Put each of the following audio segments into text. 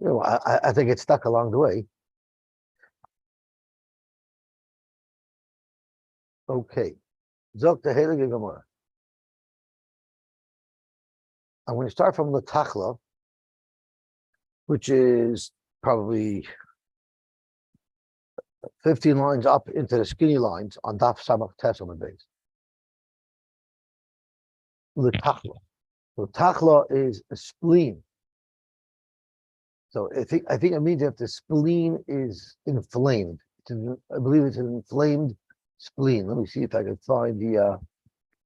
I think it's stuck along the way. Okay. Zok the Heilige Gemara. I'm going to start from the Tachla, which is probably 15 lines up into the skinny lines on Daf Samach Tes on the base. The Tachla. The Tachla is a spleen. So I think it means if the spleen is inflamed. I believe it's an inflamed spleen. Let me see if I can find the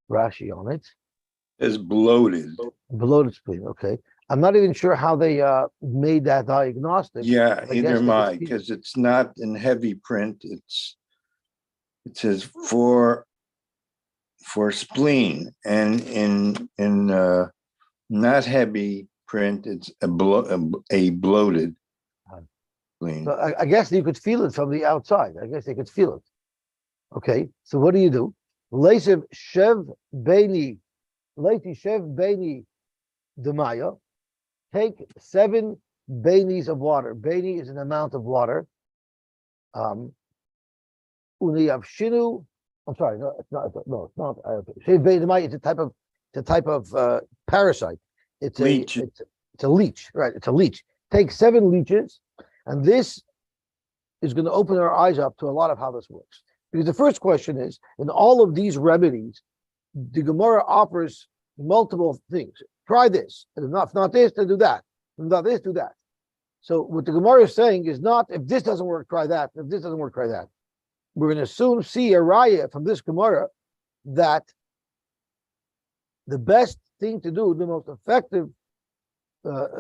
Rashi on it. It's bloated. Bloated spleen, okay. I'm not even sure how they made that diagnostic. Yeah, either am I, because it's not in heavy print. It says for spleen, and in not heavy print, it's a bloated spleen. So I guess you could feel it from the outside. I guess they could feel it. Okay, so what do? Leisiv shev beini, leiti shev beini demaya. Take 7 bainis of water. Baini is an amount of water. Uniyavshinu. I'm sorry, no, it's not. No, it's not. Shev beini demaya is a type of parasite. It's leech. It's a leech, right? It's a leech. Take 7 leeches, and this is going to open our eyes up to a lot of how this works. Because the first question is, in all of these remedies, the Gemara offers multiple things. Try this, and if not this, then do that. If not this, do that. So what the Gemara is saying is not, if this doesn't work, try that. If this doesn't work, try that. We're going to soon see a raya from this Gemara that the best thing to do, the most effective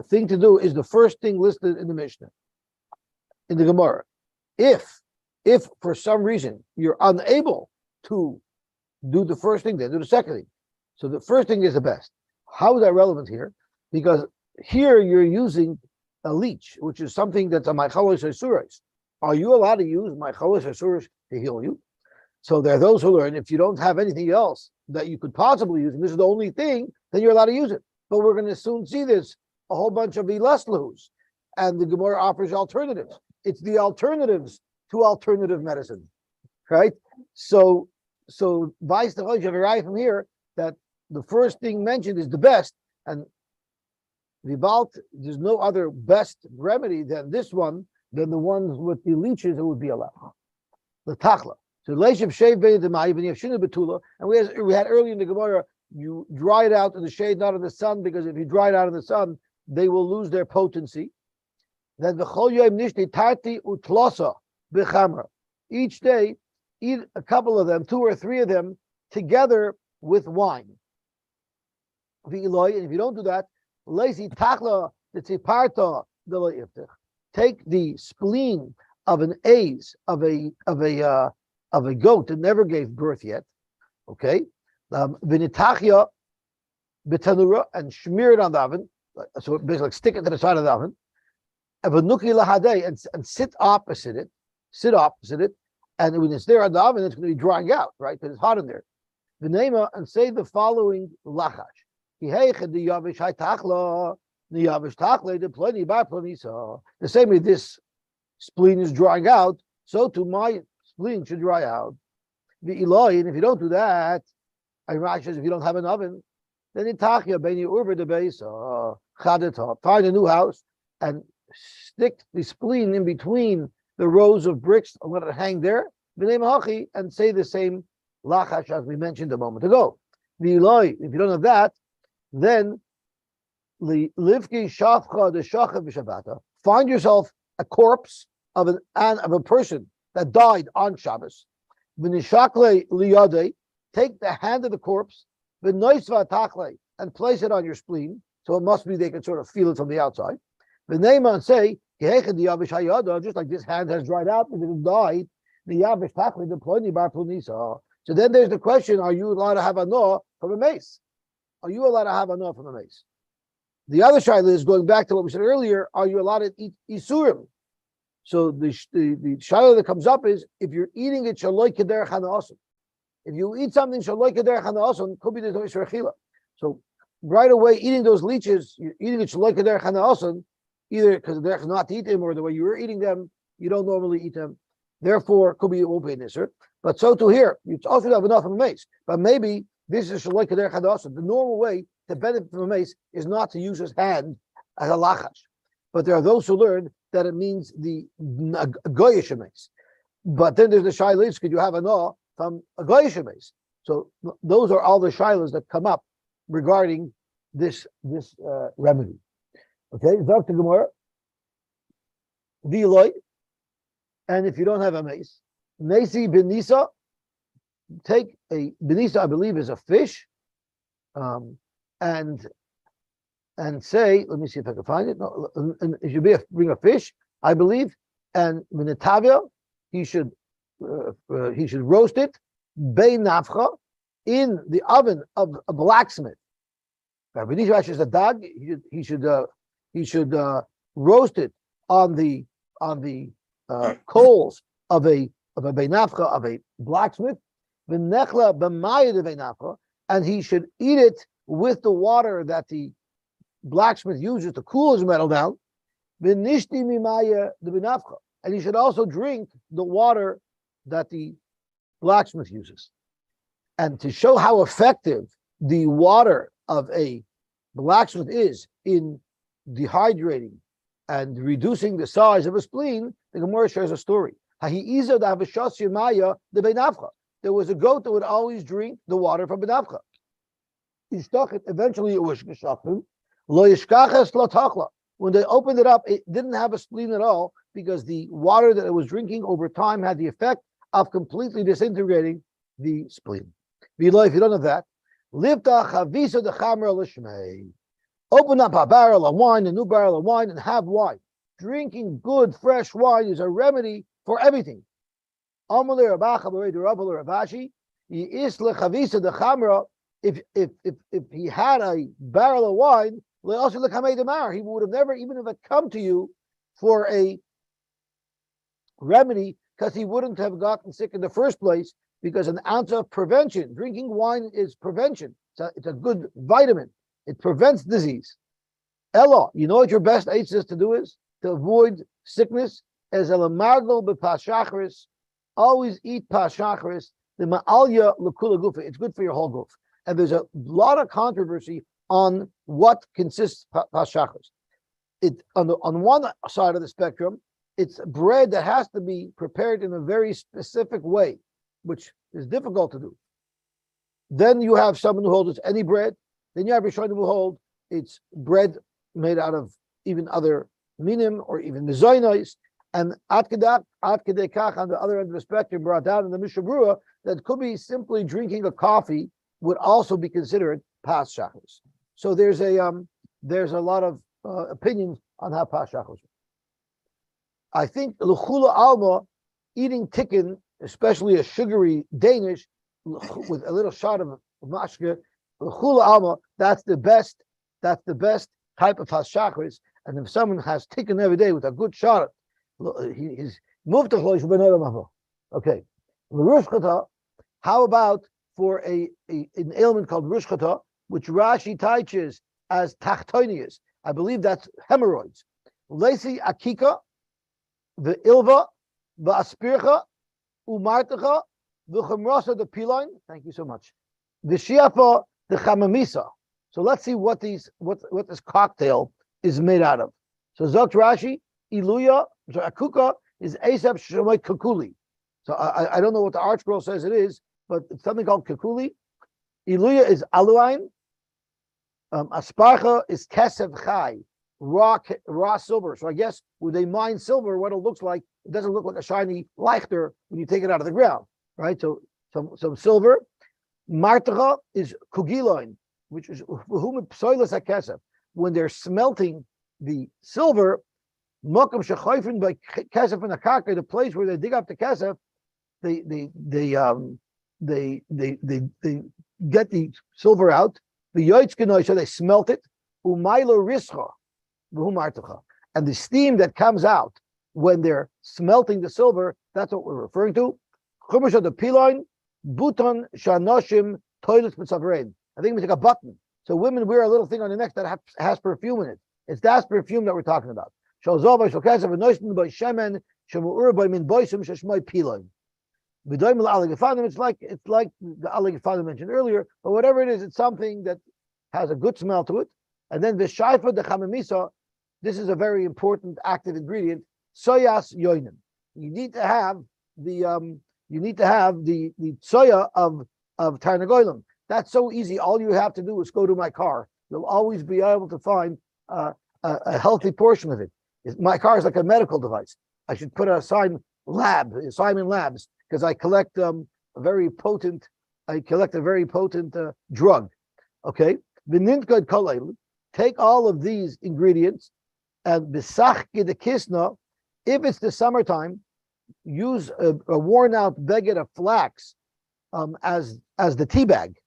thing to do is the first thing listed in the Mishnah, in the Gemara. If for some reason you're unable to do the first thing, then do the second thing. So the first thing is the best. How is that relevant here? Because here you're using a leech, which is something that's a Maichalos Asuras. Are you allowed to use Maichalos Asuras to heal you? So there are those who learn if you don't have anything else that you could possibly use, and this is the only thing, then you're allowed to use it. But we're going to soon see this, a whole bunch of Ilasluhus, and the Gemara offers alternatives. It's the alternatives to alternative medicine, right? So vice the you have a right from here that the first thing mentioned is the best, and Vibalt, there's no other best remedy than this one, than the ones with the leeches that would be allowed. The Tachla. So Leishav Shev Bein Demai, when you have Shina Betula, and we had earlier in the Gemara, you dry it out in the shade, not in the sun, because if you dry it out in the sun, they will lose their potency. Then the Chol Yom Nishti Tarti Utlosa B'Chamra. Each day, eat a couple of them, 2 or 3 of them, together with wine. And if you don't do that, lazy Tachla the Tziparta Delo Iftich. Take the spleen of an aze of a goat that never gave birth yet, okay? Vinitachia betanura, and smear it on the oven. So basically stick it to the side of the oven. And sit opposite it. And when it's there on the oven, it's going to be drying out, right? Because it's hot in there. V'nema, and say the following lachash. The same way this spleen is drying out, so too my spleen should dry out. And if you don't do that, Rashi says if you don't have an oven, then find a new house and stick the spleen in between the rows of bricks and let it hang there, and say the same lachash as we mentioned a moment ago. If you don't have that, then find yourself a corpse of a person that died on Shabbos. Take the hand of the corpse and place it on your spleen. So it must be they can sort of feel it from the outside. And say, just like this hand has dried out because it died. So then there's the question: are you allowed to have a noah from a mace? Are you allowed to have a noah from a mace? The other shaila is going back to what we said earlier: are you allowed to eat isurim? So the shaila that comes up is if you're eating it shaloi kederech hanaosim. If you eat something shaloi kederech hanaosim, could be there's no isur achila. So right away, eating those leeches, you're eating it shaloi kederech hanaosim, either because they're not to eat them or the way you were eating them, you don't normally eat them. Therefore, could be it won't be an isser. But so to here, you also have enough of a mace. But maybe this is shaloy kader chadasa. The normal way to benefit from a mace is not to use his hand as a lachash. But there are those who learn that it means the goyish mace. But then there's the shaylas, could you have a no from a goyish mace? So those are all the shaylas that come up regarding this remedy. Okay, Dr. Gemara, V'loy, and if you don't have a mace, Nasi Benisa, take a Benisa, I believe, is a fish, and say, let me see if I can find it. No, and it should bring a fish, I believe, and Minatavia, he should roast it, Bei Nafcha, in the oven of a blacksmith. Benisa is a dog. He should roast it on the coals of a beinafcha, of a blacksmith, v'nechla b'maya de beinafcha, and he should eat it with the water that the blacksmith uses to cool his metal down, v'nishti mimaya de beinafcha, and he should also drink the water that the blacksmith uses. And to show how effective the water of a blacksmith is in dehydrating and reducing the size of a spleen, the Gemara shares a story. There was a goat that would always drink the water from Benafcha. Eventually it was geshachim. When they opened it up, it didn't have a spleen at all because the water that it was drinking over time had the effect of completely disintegrating the spleen. If you don't have that, open up a barrel of wine, a new barrel of wine, and have wine. Drinking good, fresh wine is a remedy for everything. If he had a barrel of wine, he would have never even have come to you for a remedy, because he wouldn't have gotten sick in the first place, because an ounce of prevention, drinking wine is prevention. It's a good vitamin. It prevents disease. Ella, you know what your best is to do is? To avoid sickness, as elamargol b'pashachris, always eat pashachris, the ma'alya l'kula gufa. It's good for your whole goof. And there's a lot of controversy on what consists pashachris. It on one side of the spectrum, it's bread that has to be prepared in a very specific way, which is difficult to do. Then you have someone who holds it's any bread. Then you have Rishonim who hold it's bread made out of even other minim or even mezainos, and ad kedei kach on the other end of the spectrum brought down in the Mishnah Berurah that could be simply drinking a coffee would also be considered pas shachris. So there's a lot of opinions on how pas shachris. I think l'chula alma, eating tikkun, especially a sugary Danish with a little shot of mashke, l'chula alma, that's the best type of hashachris. And if someone has tikkun every day with a good shot, he's moved to chloish b'nei. Okay, l'rush chata. How about for an ailment called rush chata, which Rashi teaches as tachtonius? I believe that's hemorrhoids. Lesi akika, the ilva, the aspircha, umartecha, the chumrasa, the piline. Thank you so much. The shiafa, the chamamisa. So let's see what this cocktail is made out of. So Zokt Rashi, iluya, so akuka is asap shemay kakuli. So I don't know what the ArtScroll says it is, but it's something called kakuli. Iluya is aluain. Asparcha is kesef chai, raw silver. So I guess when they mine silver, what it looks like, it doesn't look like a shiny leichter when you take it out of the ground, right? So some silver. Martecha is kugiloin, which is psoilas hakesef. When they're smelting the silver, mokam shechayfin by kesef in the karka, the place where they dig up the kesef, they get the silver out. The yoitzkenoi, so they smelt it. Umaylo rischa, v'humartecha, and the steam that comes out when they're smelting the silver, that's what we're referring to. Chumash of the piloin, buton shanoshim toilets b'tzavrein. I think we take a button. So women wear a little thing on the neck that has perfume in it. It's that perfume that we're talking about. Shalzova Shalkasov and Noisman by Shemen Shemur by Min Boisim Shashmai Pilon. It's like the Aligafanim mentioned earlier, but whatever it is, it's something that has a good smell to it. And then the Shaifa the Chamamisa, this is a very important active ingredient. Soyas yoinim. You need to have the soya of Tarnagolim. That's so easy. All you have to do is go to my car. You'll always be able to find a healthy portion of it. My car is like a medical device. I should put a Simon Labs, because I collect a very potent drug. Okay, take all of these ingredients and bisach the kisna. If it's the summertime, use a worn out beged of flax as the tea bag.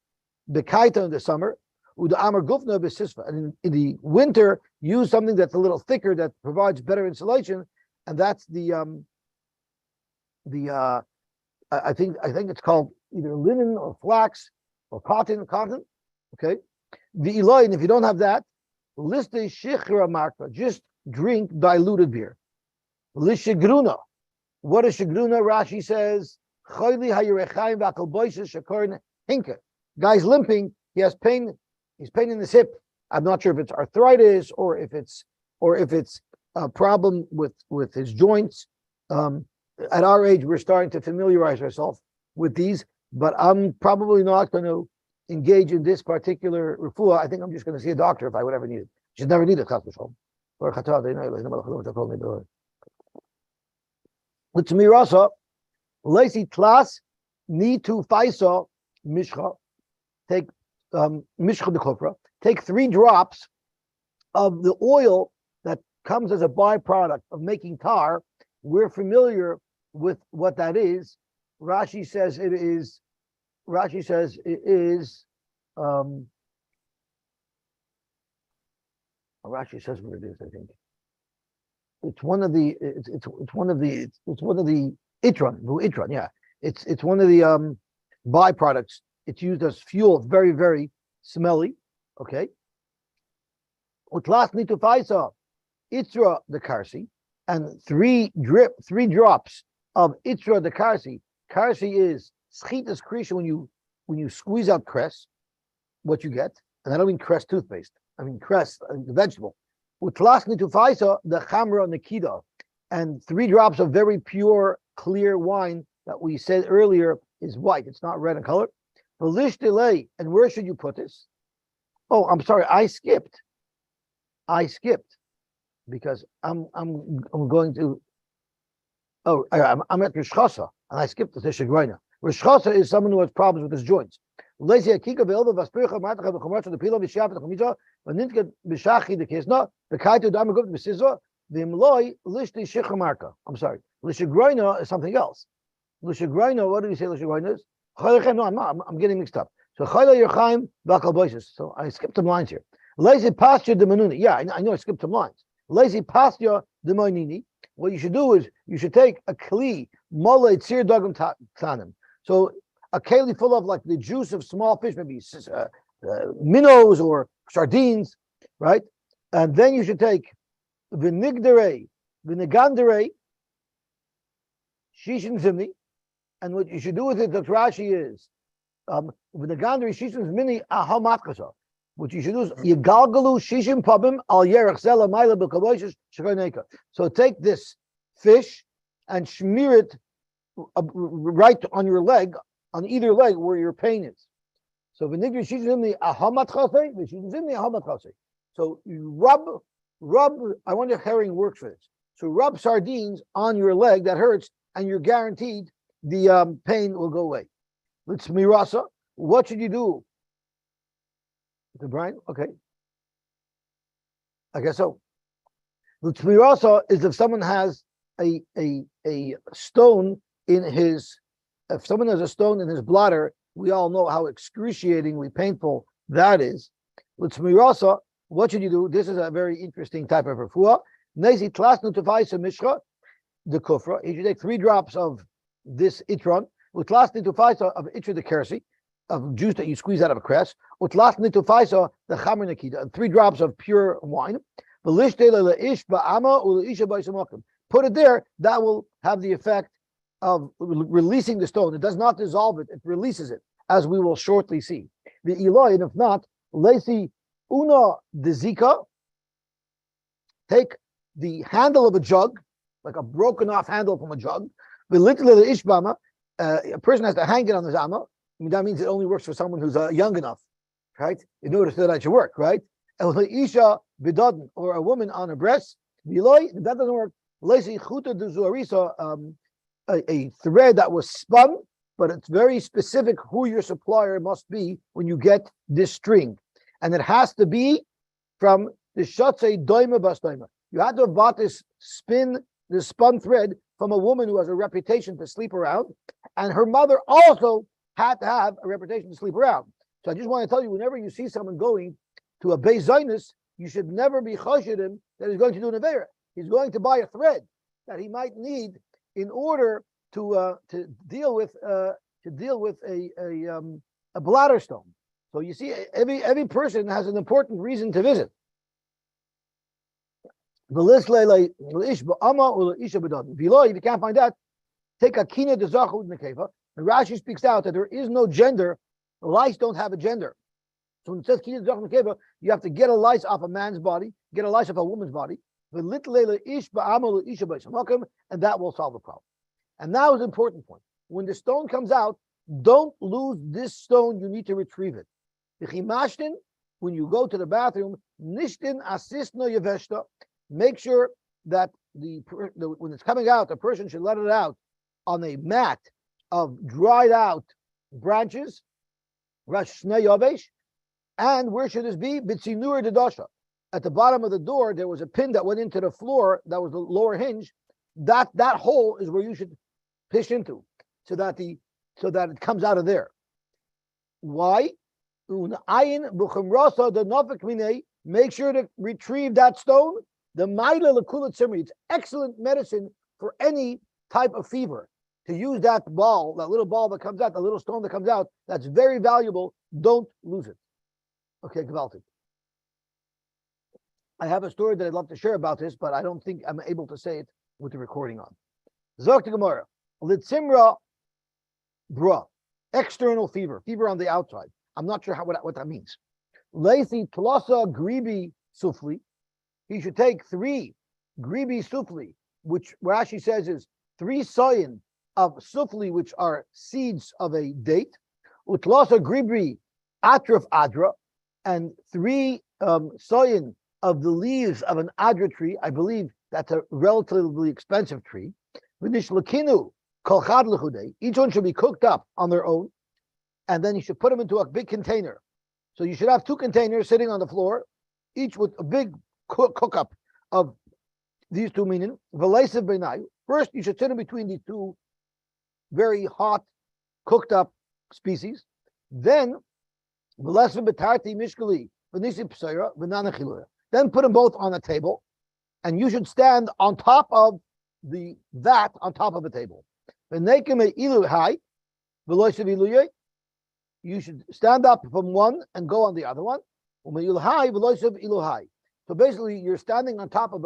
Bekaita in the summer, uda amar gufna besisva, and in the winter, use something that's a little thicker that provides better insulation, and that's I think it's called either linen or flax or cotton. Okay, the Elohim, if you don't have that, list the shichra marka, just drink diluted beer. Lishigruna, what is shigruna? Rashi says chayli hayirechaim v'akal boishes shakorn hinka. Guy's limping. He has pain. He's pain in his hip. I'm not sure if it's arthritis or if it's a problem with his joints. At our age, we're starting to familiarize ourselves with these, but I'm probably not going to engage in this particular refuah. I think I'm just going to see a doctor if I would ever need it. Should never need it. With mirasa, lacy tlas need to faisa mishcha. Take mishcha de kofra. Take 3 drops of the oil that comes as a byproduct of making tar. We're familiar with what that is. Rashi says it is. Rashi says it is what it is. I think it's one of the itron. Yeah, it's one of the byproducts. It's used as fuel. It's very, very smelly. Okay. Utlas nitufaisa itra the karsi, and 3 drops of itra the karsi. Karsi is schitas krisha when you squeeze out cress, what you get, and I don't mean cress toothpaste. I mean cress, the vegetable. Utlas nitufaisa the chamra nikida, and 3 drops of very pure, clear wine that we said earlier is white. It's not red in color. V'lish delay, and where should you put this? Oh, I'm sorry, I skipped because I'm going to. Oh, I'm at Rosh Chasa, and I skipped the Tishagrina. Rosh Chasa is someone who has problems with his joints. I'm sorry, Lishagrina is something else. Lishagrina, what do we say Lishagrina is? No, I'm not. I'm getting mixed up. So So I skipped some lines here. Lazy pasture de manuni. Yeah, I know I skipped some lines. Lazy pasture de manini. What you should do is you should take a kli mole tzir dagam tanim. So a keli full of like the juice of small fish, maybe minnows or sardines, right? And then you should take vinigdere, shishin zimni. And what you should do with it, Dr. Rashi, is vinigandere shishin zimni ahamatchasa. What you should do is yigalgalu shishim pabim al yerach zela maila b'kavoishes shekoneka. So take this fish and smear it right on your leg, on either leg where your pain is. So vinigdere shishin zimni ahamatchase, shishin zimni ahamatchase. So you rub. I wonder if herring works for this. So rub sardines on your leg that hurts, and you're guaranteed the pain will go away. Let's mirasa. What should you do? The Brian? Okay. I guess so. Let's mirasa is if someone has a stone in his. If someone has a stone in his bladder, we all know how excruciatingly painful that is. Let's mirasa. What should you do? This is a very interesting type of refuah. Nezi tlasnu tefaisa mishcha the kufra. You should take 3 drops of this itron. Utlasnu tefaisa of itra the kersi, of juice that you squeeze out of a cress. Utlasnu tefaisa the chamer nikita, and 3 drops of pure wine. Put it there, that will have the effect of releasing the stone. It does not dissolve it, it releases it, as we will shortly see. The Eloi, and if not, Lesi Una Dezika, take the handle of a jug, like a broken off handle from a jug. A person has to hang it on the zama. I mean, that means it only works for someone who's young enough, right? In order so that it should work, right? Isha bidodin, or a woman on her breast. That doesn't work. A thread that was spun, but it's very specific who your supplier must be when you get this string, and it has to be from the shatzei doima basdoima. You had to have bought this spun thread from a woman who has a reputation to sleep around, and her mother also had to have a reputation to sleep around. So I just want to tell you, whenever you see someone going to a Beis Zionist, you should never be chashidim that he's going to do an avera. He's going to buy a thread that he might need in order to deal with a bladder stone. So you see, every person has an important reason to visit. If you can't find that, take a kina de zachud nekeva. And Rashi speaks out that there is no gender. Lice don't have a gender. So when it says kina de zachud nekeva, you have to get a lice off a man's body, get a lice off a woman's body, and that will solve the problem. And now is an important point. When the stone comes out, don't lose this stone. You need to retrieve it. When you go to the bathroom, nishtin asisno yeveshta. Make sure that when it's coming out, the person should let it out on a mat of dried out branches. And where should this be? Bitzinur dedasha. At the bottom of the door, there was a pin that went into the floor. That was the lower hinge. That hole is where you should pish into, so that it comes out of there. Why? Make sure to retrieve that stone. The Maila Lakulat Simri, it's excellent medicine for any type of fever. To use that ball, that little ball that comes out, the little stone that comes out, that's very valuable. Don't lose it. Okay, Gavalti. I have a story that I'd love to share about this, but I don't think I'm able to say it with the recording on. Zok Gemara, Litzimra Bra, external fever on the outside. I'm not sure what that means. Leithi Tlasa Gribi Sufli. He should take 3 gribi sufli, which Rashi says is 3 soyin of sufli, which are seeds of a date. Utlasa gribi atraf adra, and 3 soyin of the leaves of an adra tree. I believe that's a relatively expensive tree. V'nishlakinu kol chad lechudei. Each one should be cooked up on their own, and then you should put them into a big container. So you should have 2 containers sitting on the floor, each with a big cook up of these 2 meaning. First, you should sit in between these 2 very hot, cooked up species. Then, then put them both on a table, and you should stand on top of that on top of a table. You should stand up from one and go on the other one. So basically, you're standing on top of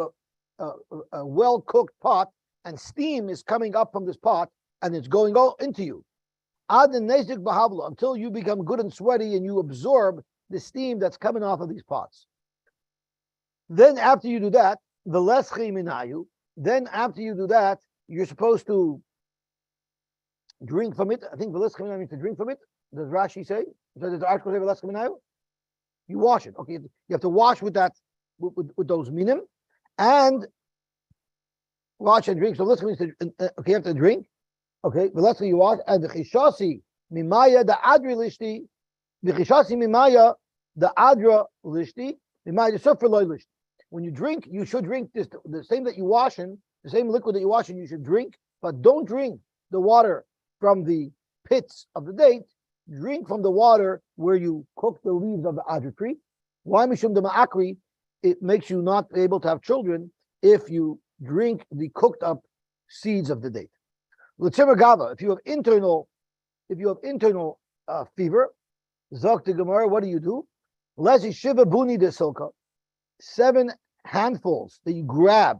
a well-cooked pot, and steam is coming up from this pot, and it's going into you. Until you become good and sweaty, and you absorb the steam that's coming off of these pots. Then after you do that, you're supposed to drink from it. I think means to drink from it. Does Rashi say? Does the article say you wash it? Okay, you have to wash with that. With those minim, and wash and drink. So let's means okay, you have to drink. Okay, but let's say you wash, and the chishasi mimaya the adri lishti, the chishasi mimaya the adra lishti, mimaya the suffer loy lishti. When you drink, you should drink the same that you wash in, the same liquid that you wash in. You should drink, but don't drink the water from the pits of the date. Drink from the water where you cook the leaves of the adra tree. Why mishum the ma'akri? It makes you not able to have children if you drink the cooked up seeds of the date. L'tzimmer gava, if you have internal fever, zok to Gemara, what do? Lezi shiva buni de silka, 7 handfuls that you grab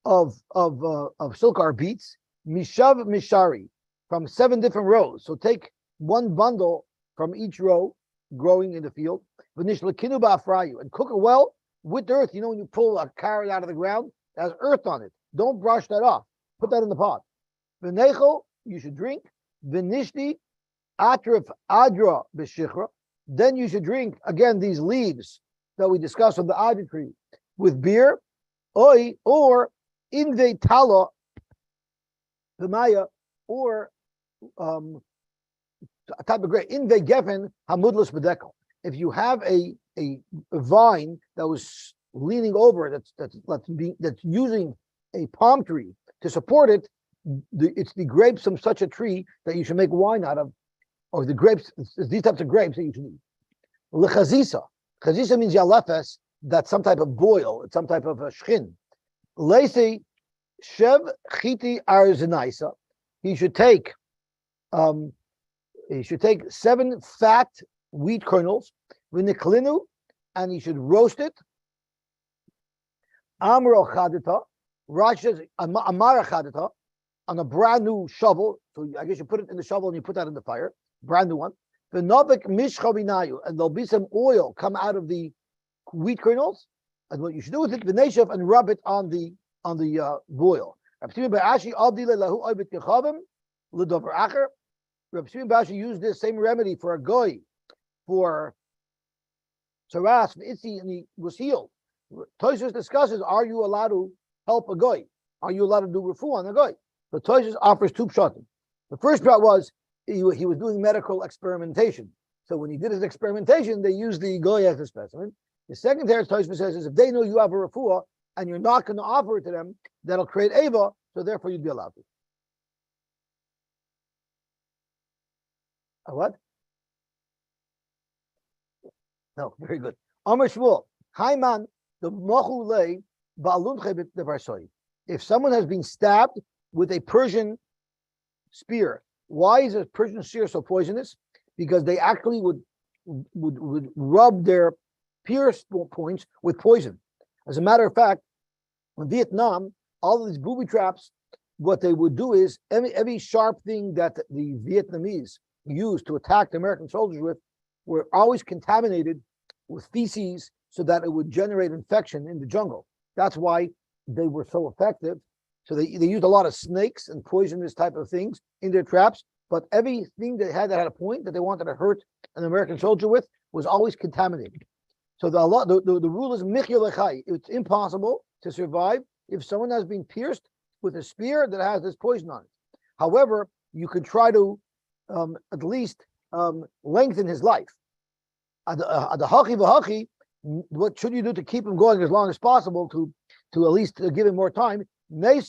of silkar beets, mishav mishari, from 7 different rows. So take one bundle from each row growing in the field, and cook it well with earth. You know, when you pull a carrot out of the ground, it has earth on it. Don't brush that off. Put that in the pot. V'nechel, you should drink. V'nishti atrif adra b'shichra. Then you should drink, again, these leaves that we discussed on the adra tree with beer, oi, or inve tala v'maya, or a type of grape, inve gefen hamudlas bedekel. If you have a vine that was leaning over, that's using a palm tree to support it, it's the grapes from such a tree that you should make wine out of, or the grapes, it's these types of grapes that you should eat. Lechazisa. Chazisa means yalefes, that's some type of boil, it's some type of a shchin. Leisi shev chiti arzinaisa. He should take 7 fat wheat kernels, v'niklinu, and he should roast it. Amro chadita, Rashi says amara chadita, on a brand new shovel. So I guess you put it in the shovel and you put that in the fire, brand new one. V'novik mishchavinayu, and there'll be some oil come out of the wheat kernels. And what you should do with it, v'neshav, and rub it on the boil. Rabbi Shimon Bashi used this same remedy for a goy, for Saras, Itzi, and he was healed. Tosfos discusses, are you allowed to help a goy? Are you allowed to do refuah on a goy? So Tosfos offers 2 pshatim. The first part was he was doing medical experimentation. So when he did his experimentation, they used the goy as a specimen. The second part, Tosfos says, is if they know you have a refuah and you're not going to offer it to them, that'll create ava, so therefore you'd be allowed to. A what? No, very good. Amar Shmuel, Haiman, the Machulei, Ba'alun Chebet de Varsoi. If someone has been stabbed with a Persian spear, why is a Persian spear so poisonous? Because they actually would rub their pierce points with poison. As a matter of fact, in Vietnam, all of these booby traps, what they would do is every sharp thing that the Vietnamese used to attack the American soldiers with were always contaminated with feces so that it would generate infection in the jungle. That's why they were so effective. So they used a lot of snakes and poisonous type of things in their traps, but everything they had that had a point that they wanted to hurt an American soldier with was always contaminated. So the rule is michya lechai. It's impossible to survive if someone has been pierced with a spear that has this poison on it. However, you could try to at least lengthen his life. What should you do to keep him going as long as possible to at least give him more time? Get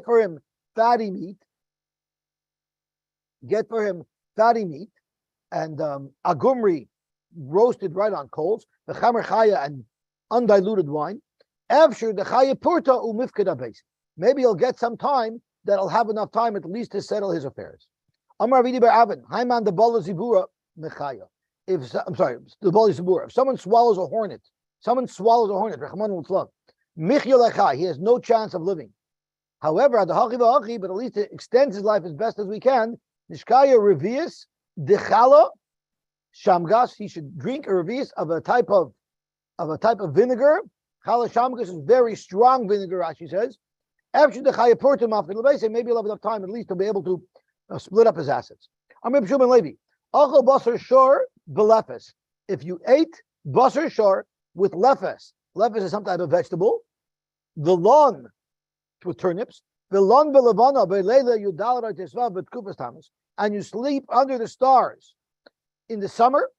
for him fatty meat. Get for him fatty meat and agumri roasted right on coals, the chamer chaya and undiluted wine. After the chaya purta umifkeda base. Maybe he'll get some time that'll have enough time at least to settle his affairs. Amar Avidi Bar Avin, Haiman the Bala Zibura Mechaya. The Bala Zibura. If someone swallows a hornet, Rahman al Michya lechai, he has no chance of living. However, but at least it extends his life as best as we can. Nishkaya revius dechala shamgas. He should drink a revius of a type of vinegar. Chala shamgas is very strong vinegar, Rashi says. After the chaya portum after the maybe he'll have enough time at least to be able to split up his assets. Amr Shuman Levi, achal basar shor belefes. If you ate basar shor with lefes is some type of vegetable. The lawn with turnips. The lawn belevana belela yudal tisva betkupas tamas, and you sleep under the stars in the summer,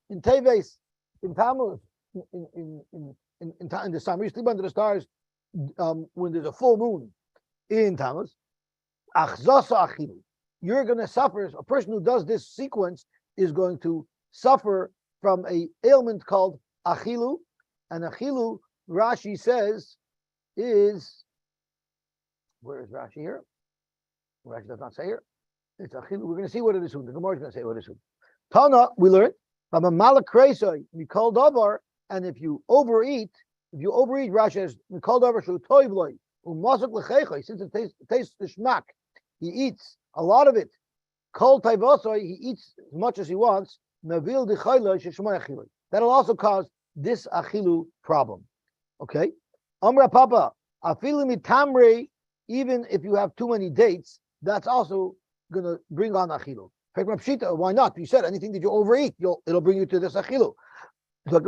in Teves, in Tammuz, in the summer. You sleep under the stars when there's a full moon in Tammuz. Achzasa achilu. You're going to suffer. A person who does this sequence is going to suffer from a ailment called achilu. And achilu, Rashi says, is, where is Rashi here? Rashi does not say here. It's achilu. We're going to see what it is soon. The Gemara is going to say what it is soon. Tana, we learned, from a malak kreisoi, mikol davar, And if you overeat, Rashi says, since it tastes the shmak, he eats a lot of it. Kol taivosoi, he eats as much as he wants. That'll also cause this achilu problem. Okay? Amra Papa, afilu mitamri, even if you have too many dates, that's also going to bring on achilu. Why not? You said anything that you overeat, it'll bring you to this achilu. So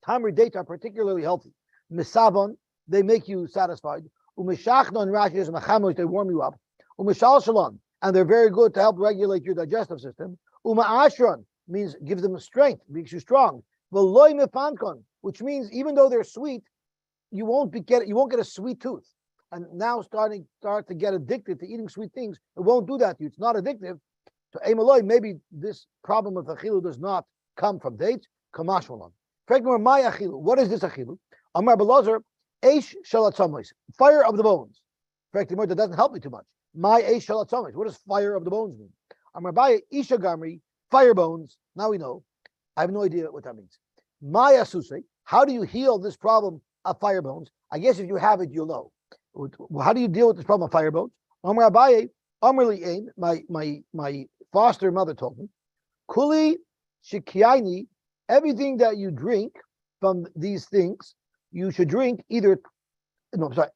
tamri dates are particularly healthy. Misavon, they make you satisfied. Umishachnon, Rashi is machamosh, they warm you up. Umishal shalom, and they're very good to help regulate your digestive system. Ashron means gives them strength, makes you strong. Veloy mefankon, which means even though they're sweet, you won't get a sweet tooth. And now start to get addicted to eating sweet things. It won't do that to you. It's not addictive. So Emaloi, maybe this problem of achilu does not come from dates. Kamashmalan. My achilu. What is this achilu? Amar Belazar, Eish shalatzamis, fire of the bones. That doesn't help me too much. My Eish shalatzamis. What does fire of the bones mean? Amar Baya Isha Gamri, fire bones. Now we know. I have no idea what that means. My asuse. How do you heal this problem of fire bones? I guess if you have it, you'll know. How do you deal with this problem of fire bones? Amar Abaye, Amrli Ain, my foster mother told me, Kuli Shikiani, everything that you drink from these things, you should drink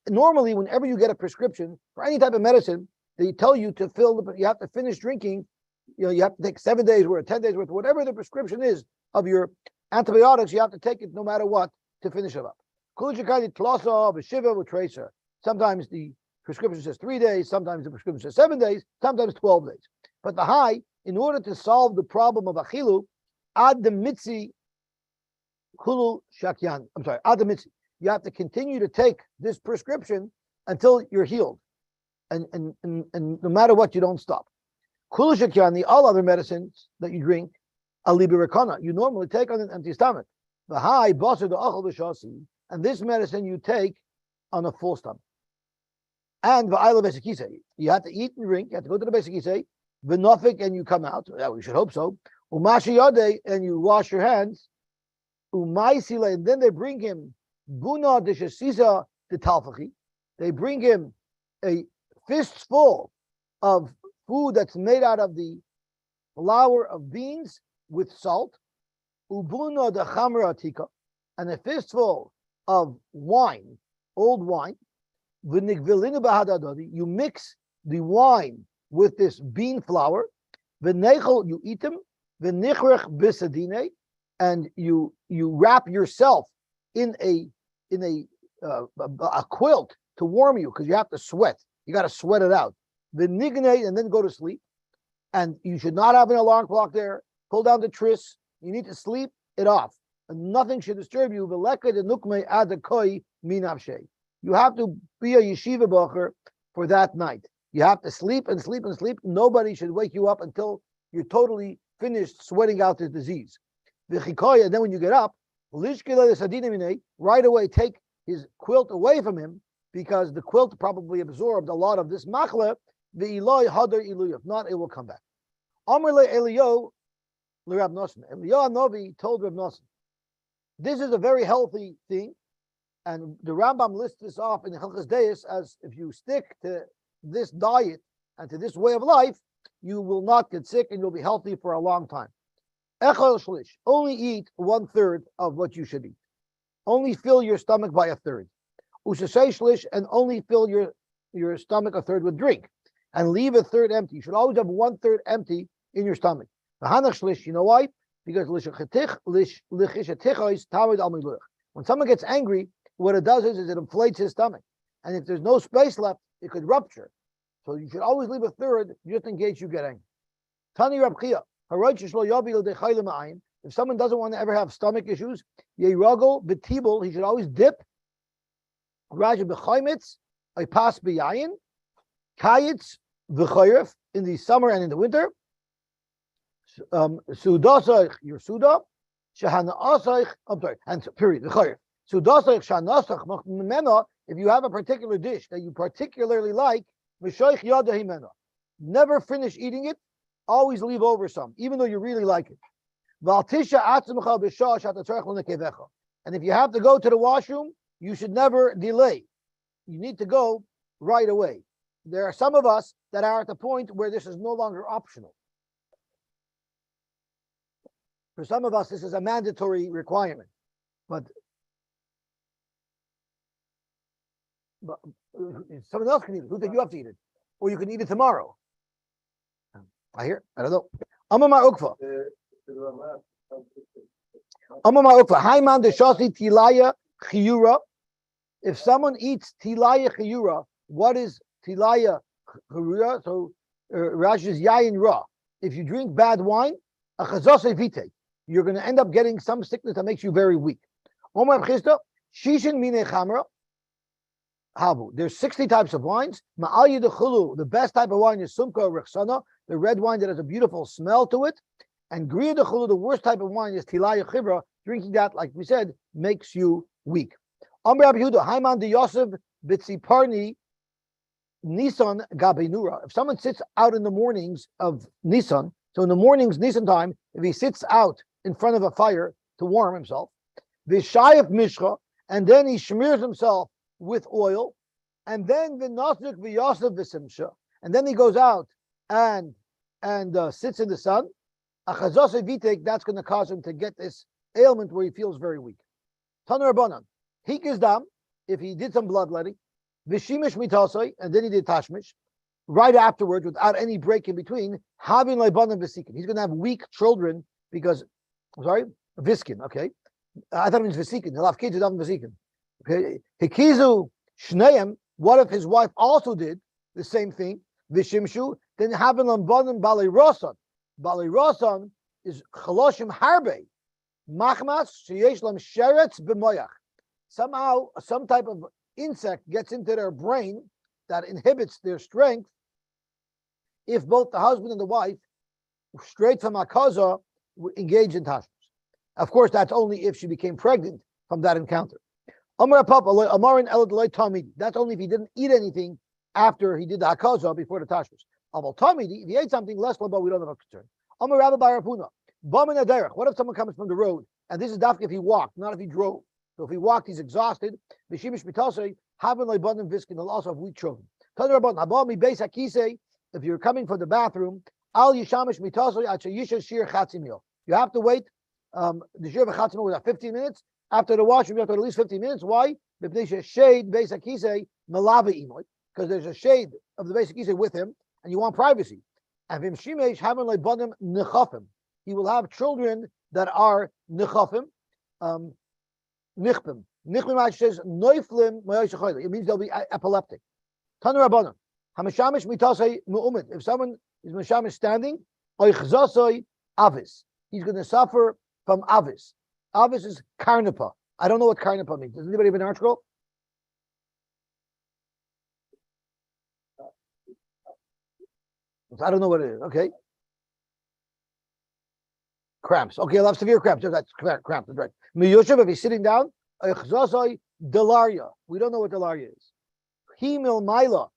normally whenever you get a prescription for any type of medicine, they tell you to you have to finish drinking, you have to take 7 days worth, 10 days worth, whatever the prescription is of your antibiotics, you have to take it no matter what to finish it up. Kuli Shikani Tlasa, Vishiva, Tracer. Sometimes the prescription says 3 days, sometimes the prescription says 7 days, sometimes 12 days. But the high, in order to solve the problem of achilu, ad the mitzi kulu shakyan. Ad the mitzi. You have to continue to take this prescription until you're healed. And no matter what, you don't stop. Kulu shakyan, all other medicines that you drink, alibirikana, you normally take on an empty stomach. The high, basar the achal v'shasi, and this medicine you take on a full stomach. And v'ayla besikise, you have to eat and drink. You have to go to the besikise. V'nofik, and you come out. Yeah, we should hope so. Umashi yade, and you wash your hands. Umaisile, and then they bring him buna deshasisa de talfachi. They bring him a fistful of food that's made out of the flour of beans with salt. Ubuna de chamra tika, and a fistful of wine, old wine. You mix the wine with this bean flour. V'nechel, you eat them. V'nichrech bisadine, and you wrap yourself in a quilt to warm you because you have to sweat. You got to sweat it out. V'nignate, and then go to sleep. And you should not have an alarm clock there. Pull down the tris. You need to sleep it off, and nothing should disturb you. V'leka de nukmei adakoi minavshei. You have to be a yeshiva bacher for that night. You have to sleep and sleep and sleep. Nobody should wake you up until you're totally finished sweating out the disease. And then when you get up, right away take his quilt away from him, because the quilt probably absorbed a lot of this machla. If not, it will come back. Eliyahu Novi told Reb Nosson, this is a very healthy thing. And the Rambam lists this off in the Hilchos Deis as if you stick to this diet and to this way of life, you will not get sick and you'll be healthy for a long time. Echol shlish, only eat 1/3 of what you should eat. Only fill your stomach by 1/3. Ushasei shlish, and only fill your stomach 1/3 with drink, and leave 1/3 empty. You should always have 1/3 empty in your stomach. The hanach shlish, you know why? Because when someone gets angry, what it does is it inflates his stomach. And if there's no space left, it could rupture. So you should always leave 1/3 just in case you get angry. Tani Rab Chia, if someone doesn't want to ever have stomach issues, Yeirago Betibul, he should always dip. Raja B'chaimitz, I pass B'yayin, Kayitz V'chayrif, in the summer and in the winter. Sudasach, your Suda, Shahana Asach, I'm sorry, and period, V'chayrif. If you have a particular dish that you particularly like, never finish eating it, always leave over some, even though you really like it. And if you have to go to the washroom, you should never delay. You need to go right away. There are some of us that are at the point where this is no longer optional. For some of us, this is a mandatory requirement. But someone else can eat it. Who think you have to eat it? Or you can eat it tomorrow. I hear. I don't know. Amama Ukva. Amama Ukva. Haiman de Shasi Tilaya Chiyura. If someone eats Tilaya Chiyura, what is Tilaya Chiyura? So Rashi is Yayin Ra. If you drink bad wine, a chazase vite, you're going to end up getting some sickness that makes you very weak. Omar Chista, Shishin Mine Chamra. Habu. There's 60 types of wines. Ma'al Yidachulu, the best type of wine is Sumka Rechsana, the red wine that has a beautiful smell to it. And Griya Dachulu, the worst type of wine is Tilaya Chibra. Drinking that, like we said, makes you weak. Amr Rabbi Yehuda, Haiman de Yosef Bitziparni Nisan Gabenura. If someone sits out in the mornings of Nisan, so in the mornings, Nisan time, if he sits out in front of a fire to warm himself, Vishayef Mishcha, and then he smears himself with oil, and then v'nasnik v'yosef v'simsha, and then he goes out and sits in the sun. Achazos vitek, that's going to cause him to get this ailment where he feels very weak. Taner Rabbanan, hikis dam, if he did some bloodletting, v'shimish mitasoi, and then he did tashmish, right afterwards without any break in between, having leibanan v'sikin. He's going to have weak children because, viskin. Okay, I thought it means v'sikin. He'll have kids without v'sikin. Okay, Hikizu Shneim, what if his wife also did the same thing? Vishimshu, then having lambanim Bali Rosan. Bali Rosan is Chaloshim Harbe. Machmas Sheyesh Lam Sheretz B'moyach. Somehow, some type of insect gets into their brain that inhibits their strength. If both the husband and the wife, straight from Akaza, engage in tashmish. Of course, that's only if she became pregnant from that encounter. That's only if he didn't eat anything after he did the hakaza before the tashmish. If he ate something less, we don't have a concern. What if someone comes from the road? And this is dafka if he walked, not if he drove. So if he walked, he's exhausted. He'll also have weak children. If you're coming from the bathroom, you have to wait. The shir v'chatzimah was at 15 minutes. After the washroom, you have to at least 15 minutes. Why? Because there's a shade of the basic kisei with him, and you want privacy. And he will have children that are nichafim, nichpim. Nichpim says noiflim. It means they'll be epileptic. Tanu Rabbanan, hamashamish mitasei mu'umid. If someone is mashamish standing, oichzasoi avis. He's going to suffer from avis. Avis is karnapa. I don't know what karnapa means. Does anybody have an article? I don't know what it is. Okay. Cramps. Okay, I'll have severe cramps. That's cramps. That's right. Miyoshev, if he's sitting down, delaria. We don't know what delaria is. Himil maila,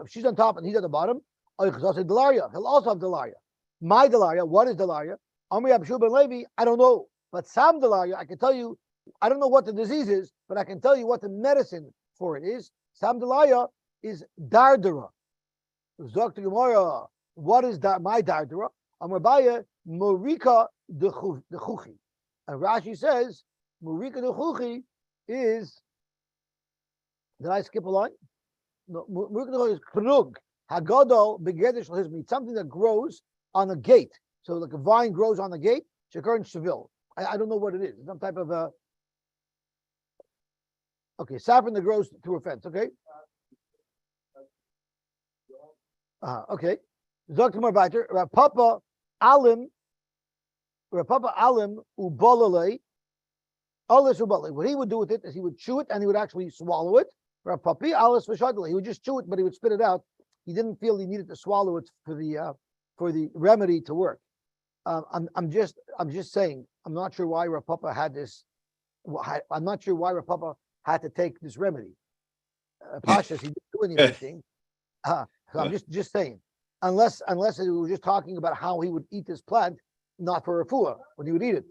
if she's on top and he's at the bottom, delaria. He'll also have delaria. My delaria, what is delaria? Amri Abshu ben Levi, I don't know. But Sam delaria, I can tell you, I don't know what the disease is, but I can tell you what the medicine for it is. Sam delaria is dardara. Zok to Gemara, what is my dardara? Amrabaya, Morika de Chuchi. And Rashi says, Morika de Chuchi is, did I skip a line? No, Morika de Chuchi is Krug. Hagadol begedish l'hizmi, something that grows on a gate. So like a vine grows on the gate, Shekar in Seville. I don't know what it is. Some type of a saffron that grows through a fence. Okay. Okay. Zoktimar Biter, Rapapa Alim Ubalale. Alis Ubalale. What he would do with it is he would chew it and he would actually swallow it. Rapapi Alis Vashadale. He would just chew it, but he would spit it out. He didn't feel he needed to swallow it for the remedy to work. I'm just saying. I'm not sure why Rapapa had this. I'm not sure why Rapapa had to take this remedy. Pashas, he didn't do anything. So I'm just saying. Unless we were just talking about how he would eat this plant, not for refuah, when you would eat it.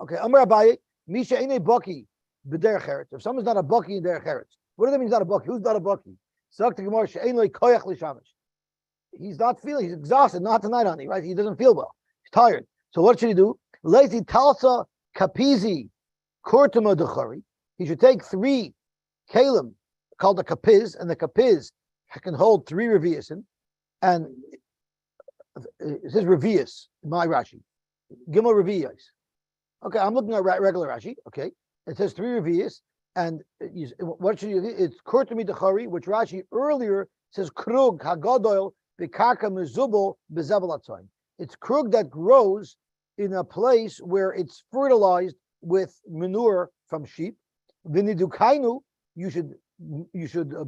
Okay, Amar Abaye, Misha Ine Baki, B'derech Eretz. If someone's not a Baki in Derech Eretz, what does that mean he's not a Baki? Who's not a Baki? Sagt the Gemara, She'ein lo koyach l'shamish. He's not feeling, he's exhausted, not tonight, honey, right? He doesn't feel well. He's tired. So what should he do? Lazy Talsa Kapizi Kurtuma Dechari. He should take 3 kalim called the kapiz, and the kapiz can hold 3 revius, and it says revius in my Rashi. Gimel revius. Okay, I'm looking at regular Rashi. Okay, it says 3 revius, and what should you do? It's kurtumi dechari, which Rashi earlier says krug hagadol bekarka mezubal bezevel atzayin. It's krug that grows in a place where it's fertilized with manure from sheep. V'nidukainu, you should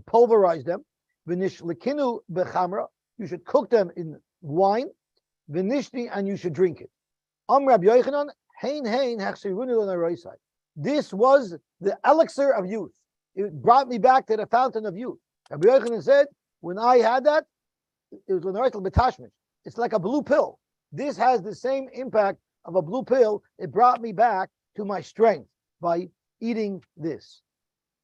pulverize them. V'nishlikinu bechamra, you should cook them in wine. V'nishti, and you should drink it. Rabbi Yochanan, hein hechsirunu on the right side. This was the elixir of youth. It brought me back to the fountain of youth. Rabbi Yochanan said, when I had that, it was l'naritel betashmish. It's like a blue pill. This has the same impact of a blue pill. It brought me back to my strength by eating this.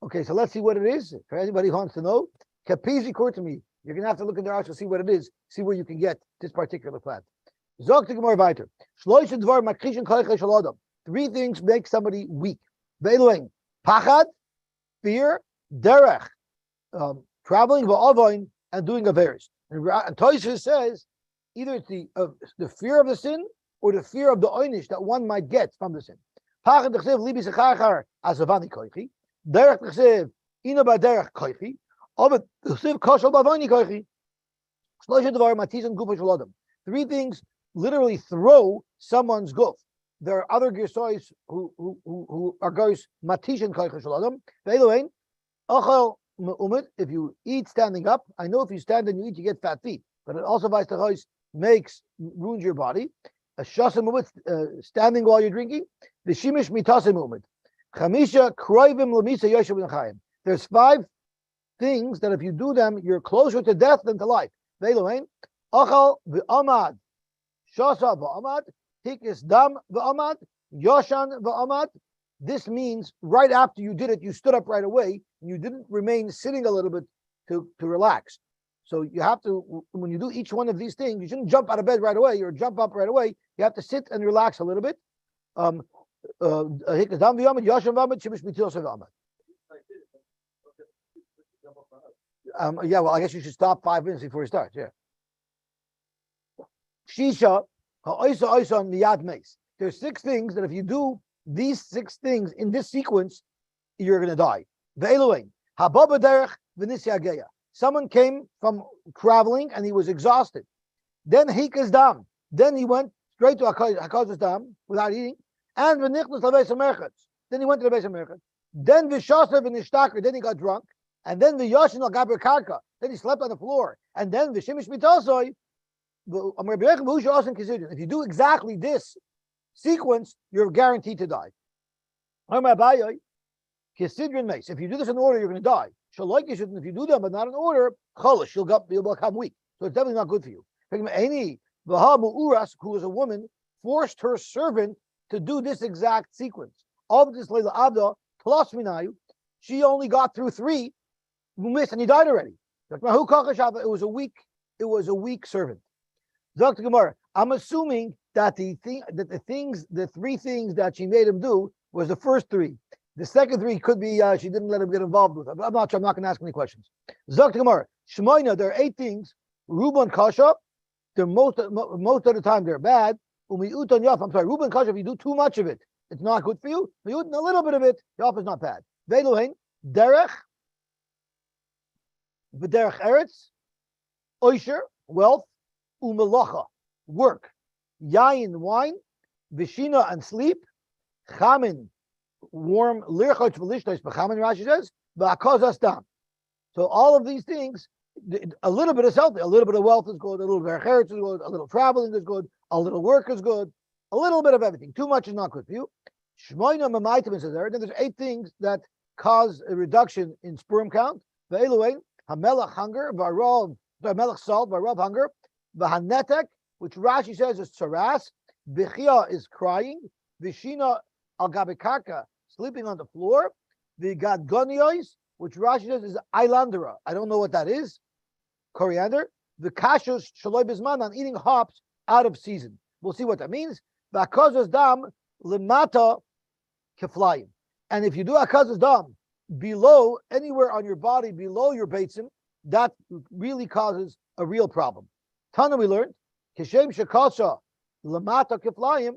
Okay, so let's see what it is. For anybody who wants to know, kapizi kurtumi. You're going to have to look in the Rashi to see what it is, see where you can get this particular plant. Zok to Gemara weiter. 3 things make somebody weak. Ve'eluin, pachad, fear, derech, traveling, va'avoin, and doing averis. And Tosfos says either it's the fear of the sin or the fear of the oynish that one might get from the sin. Pachad d'chsev libi sechachar asavani koichi. Derech d'chsev ina ba'derech koichi. Ovid d'chsev koshel ba'avoni koichi. 3 things literally throw someone's guf. There are other gersois who are guys matishan koichi shel adam. Ve'eluin, achal me'umid, if you eat standing up, I know if you stand and you eat, you get fat feet, but it also vice the ruins your body. A shasam umid, standing while you're drinking. The shimish mitasim umid. Chamisha kroivim lemisa yoshev b'nachayim. There's 5 things that if you do them, you're closer to death than to life. Ve'eluin, achal v'amad, shasa v'amad, hikis dam v'amad, yoshan v'amad. This means right after you did it, you stood up right away, and you didn't remain sitting a little bit to relax. So you have to, when you do each one of these things, you shouldn't jump out of bed right away or jump up right away. You have to sit and relax a little bit. Yeah, well, I guess you should stop 5 minutes before you start. Yeah. Shisha, there's 6 things that if you do these 6 things in this sequence, you're going to die. Someone came from traveling and he was exhausted. Then hikas dam. Then he went straight to hakazas dam without eating. And then he went to the Beis HaMerchat. Then v'shasav v'nishtaker. Then he got drunk. And then v'yoshin al gaber karka. Then he slept on the floor. And then v'shimish mitosoi. If you do exactly this sequence, you're guaranteed to die. If you do this in order, you're going to die. If you do them but not in order, you'll become weak. So it's definitely not good for you. Any who is a woman forced her servant to do this exact sequence. She only got through 3, and he died already. It was a weak servant. I'm assuming that the 3 things that she made him do was the first 3. The second 3 could be she didn't let him get involved with. I'm not sure. I'm not going to ask any questions. Zok to Gemara, Shmoina, there are 8 things. Ruban kasha, they're most of the time they're bad. Umiutan yaf. I'm sorry, Ruban kasha. If you do too much of it, it's not good for you. If you do a little bit of it, yaf is not bad. Veiluhin derech, v'derech eretz, oisher, wealth, umelacha, work, yayin, wine, vishina, and sleep, chamin, warm, lirchot v'lishtos, b'chamin, Rashi says, v'akozas dam. So all of these things, a little bit is healthy, a little bit of wealth is good, a little bit of heritage is good, a little traveling is good, a little work is good, a little bit of everything. Too much is not good for you. Shmoina mamaitim is there. Then there's 8 things that cause a reduction in sperm count. Ve'eluin, hamelach hunger, v'arav, hamelach salt, v'arav hunger, V'hanetek, which Rashi says is tsaras. V'chia is crying. V'shina al gabekarka, sleeping on the floor. V'gadgoniois, which Rashi says is ailandera. I don't know what that is. Coriander. V'kashus shaloi bizman, on eating hops out of season. We'll see what that means. V'akazos dam limata keflayim. And if you do akazos dam below, anywhere on your body, below your beitzim, that really causes a real problem. Tana, we learned, kishem shekasha lamata keflayim,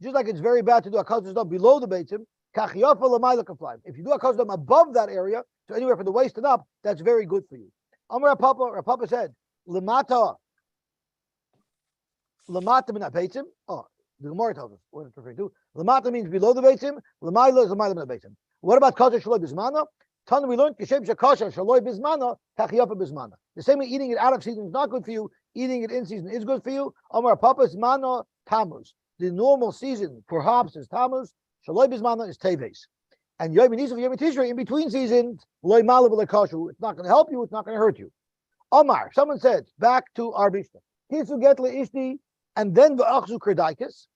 just like it's very bad to do akazos dam below the beitzim, kachyafa lamayla keflayim. If you do akazos dam above that area, so anywhere from the waist and up, that's very good for you. Amar Papa said, lamata min beitzim. Oh, the Gemara tells us what it's referring to. Lamata means below the beitzim. Lamayla is lamayla min beitzim. What about kasha shaloi bismana? Tana, we learned kishem shekasha shaloi bismana kachyafa bismana. The same way eating it out of season is not good for you. Eating it in season is good for you. Amar Papa's mana Tammuz. The normal season for hops is Tammuz. Shaloi bismana is Teves. And Yom Nissan, Yom Tishrei, in between seasons, loy malav lekashu. It's not going to help you. It's not going to hurt you. Omar, someone said, back to our Mishnah. Kisu get leishti, and then v'achzu kerdaikas.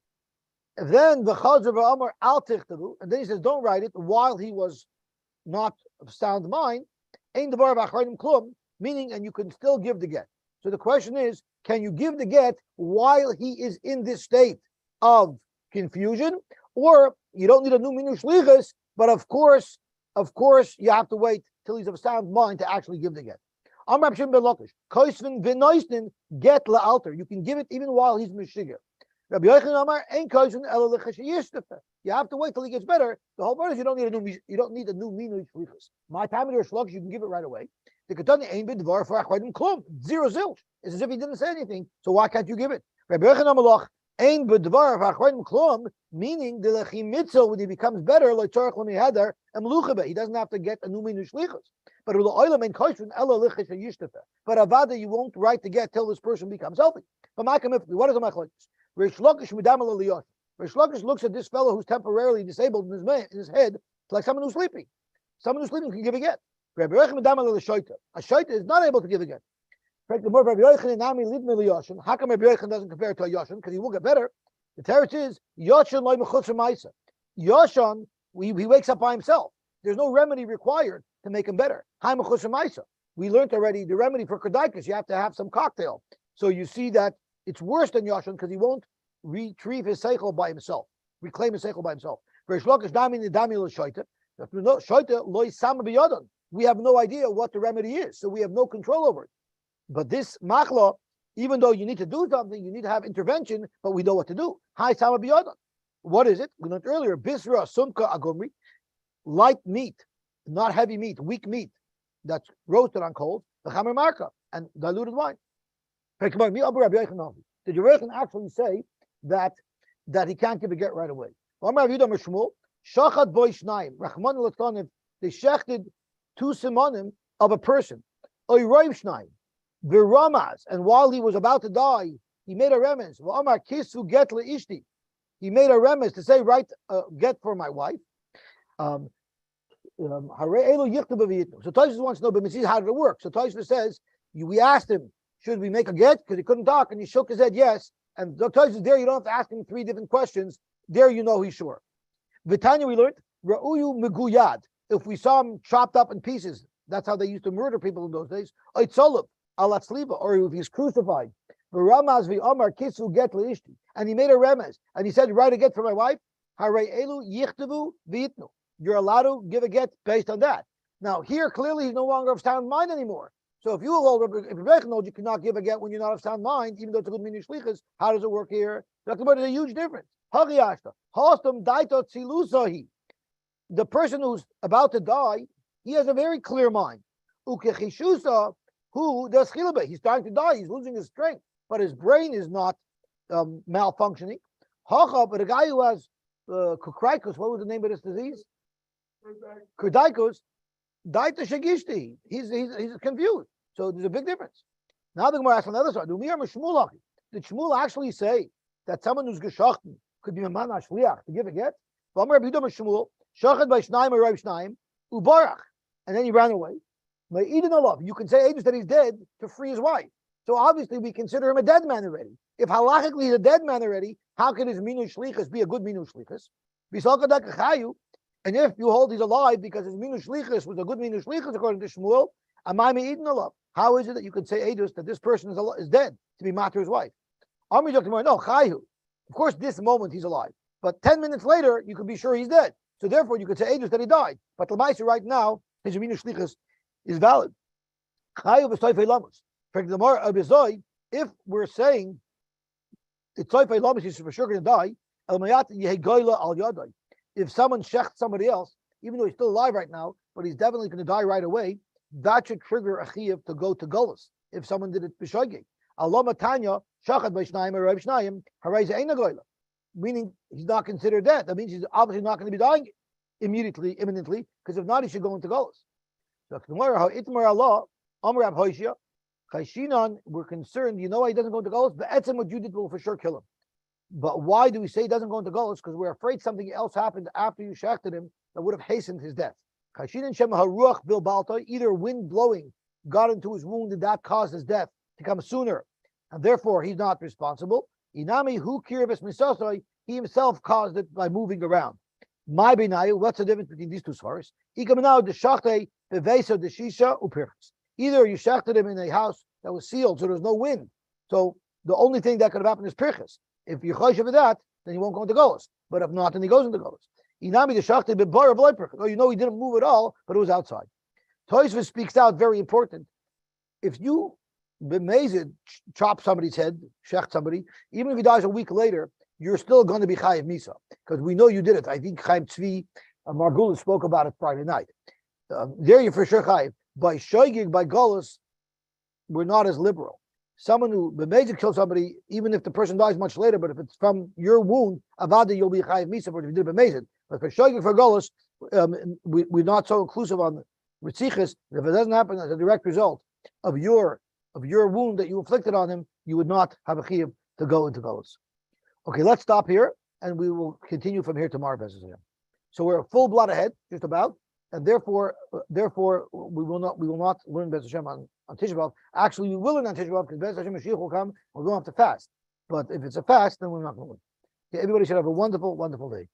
Then v'chazor v'amar al tichtavu, and then he says, don't write it while he was not of sound mind. Ein devar v'achronim klum, meaning, and you can still give the get. So the question is, can you give the get while he is in this state of confusion, or you don't need a new minu shlichus, but of course, you have to wait till he's of sound mind to actually give the get. Amar Shimon ben Lakish, koisvin v'noisnin get la'alter. You can give it even while he's mishiger. Rabbi Yochanan Amar ein koisvin ela l'chashiyishtafa. You have to wait till he gets better. The whole point is you don't need a new minu shlichus. My time in your shlugs, you can give it right away. The katani ein b'dvar for achronim klum. Zero zilch. It's as if he didn't say anything. So why can't you give it? Rabbi Yochanan Malach ein b'dvar for achronim klum, meaning the lechimitzel when he becomes better, like tzarich l'miheder and meluchabe. He doesn't have to get a new minu shlichus. But avada, you won't write to get till this person becomes healthy. What is the machlokes? Rish Lakish looks at this fellow who's temporarily disabled in his head like someone who's sleeping. Someone who's sleeping can give a get. A shaita is not able to give a get. How come Rabbi Yochanan doesn't compare it to a yoshan? Because he will get better. The teretz is yoshan loy mechutz ma'isa. Yoshan, he wakes up by himself. There's no remedy required to make him better. We learned already the remedy for kardaikas. You have to have some cocktail. So you see that it's worse than Yoshan because he won't retrieve his seichel by himself, reclaim his seichel by himself. We have no idea what the remedy is, so we have no control over it. But this machla, even though you need to do something, you need to have intervention, but we know what to do. Hi, sama biyadon. What is it? We learned earlier, bisra sumka agomri, light meat, not heavy meat, weak meat that's roasted on coals, the chamer marka, and diluted wine. Did Rabbi Yochanan actually say that he can't give a get right away? They shechted two simonim of a person, and while he was about to die, he made a remez. He made a remez to say, right, get for my wife. So Tosfos wants to know, but how did it work? So Tosfos says, we asked him, should we make a get? Because he couldn't talk, and he shook his head yes. And Tosfos there, you don't have to ask him three different questions. There you know he's sure. Vitanya, we learned, Ra'uyu meguyad. If we saw him chopped up in pieces, that's how they used to murder people in those days. Oitzolov, alatzliva, or if he's crucified. V'ramaz v'omar kisu get leishti. And he made a remez, and he said, write a get for my wife. Harei elu yichtavu v'yitnu. You're allowed to give a get based on that. Now, here, clearly, he's no longer of sound mind anymore. So if you hold, if you cannot give a get when you're not of sound mind, even though it's a good minu shlichus, how does it work here? There's a huge difference. The person who's about to die, he has a very clear mind. Who does chilabeh? He's starting to die. He's losing his strength, but his brain is not malfunctioning. But a guy who has kukraikus, what was the name of this disease? Kurdaikus, daita shagishti. He's confused. So there's a big difference. Now the Gemara asks on the other side. Did Shmuel actually say that someone who's geschachten could be a man ashliach to give a get? And then he ran away. You can say Edus that he's dead to free his wife. So obviously we consider him a dead man already. If halachically he's a dead man already, how can his minu shlichus be a good minu shlichus? And if you hold he's alive because his minu shlichus was a good minu shlichus according to Shmuel, how is it that you could say edus that this person is dead to be matter his wife? No, chayu. Of course, this moment he's alive, but 10 minutes later you could be sure he's dead. So therefore, you could say edus that he died. But l'maisa right now his minu shlichus is valid. Chayu v'soifei lamus. If we're saying it's soifei lamus, he's for sure going to die. If someone shechts somebody else, even though he's still alive right now, but he's definitely going to die right away, that should trigger a chiyuv to go to Golos. If someone did it b'shoigeg, Allah matanya shachad b'shnayim or b'shnayim harayz eina goyla, meaning he's not considered dead. That means he's obviously not going to be dying imminently, because if not, he should go into Golos. So tomorrow, how itmar Allah amrab hoishia chayshinan, we're concerned. You know why he doesn't go into Golos? The etzem what you did will for sure kill him. But why do we say he doesn't go into Golos? Because we're afraid something else happened after you shechted him that would have hastened his death. Either wind blowing got into his wound and that caused his death to come sooner, and therefore he's not responsible. Inami hu kiribus misosoi, he himself caused it by moving around. My benayu, what's the difference between these two svaris? Either you shechted him in a house that was sealed, so there's no wind. So the only thing that could have happened is pirchas. If you're choshev that, then he won't go into Golos. But if not, then he goes into Golos. Inami the shachted bebar of loy pirchas. Oh, you know he didn't move at all, but it was outside. Tosfos speaks out, very important. If you b'mezid chop somebody's head, shecht somebody, even if he dies a week later, you're still going to be chayiv misa because we know you did it. I think Chaim Tzvi Margulis spoke about it Friday night. There you're for sure chayiv. By shoygig, by Golos, we're not as liberal. Someone who b'mezid kills somebody, even if the person dies much later, but if it's from your wound, avada you'll be chayiv misa for if you did b'mezid. But for shoygig for Golos, we're not so inclusive on Ritzichas. If it doesn't happen as a direct result of your wound that you inflicted on him, you would not have a chiyuv to go into Golos. Okay, let's stop here, and we will continue from here tomorrow. So we're full blood ahead, just about, and therefore we will not learn Bez Hashem on Tisha B'av. Actually, we will learn on Tisha B'av because Bez Hashem Mashiach will come. We're going to have to fast. But if it's a fast, then we're not going to learn. Okay, everybody should have a wonderful, wonderful day.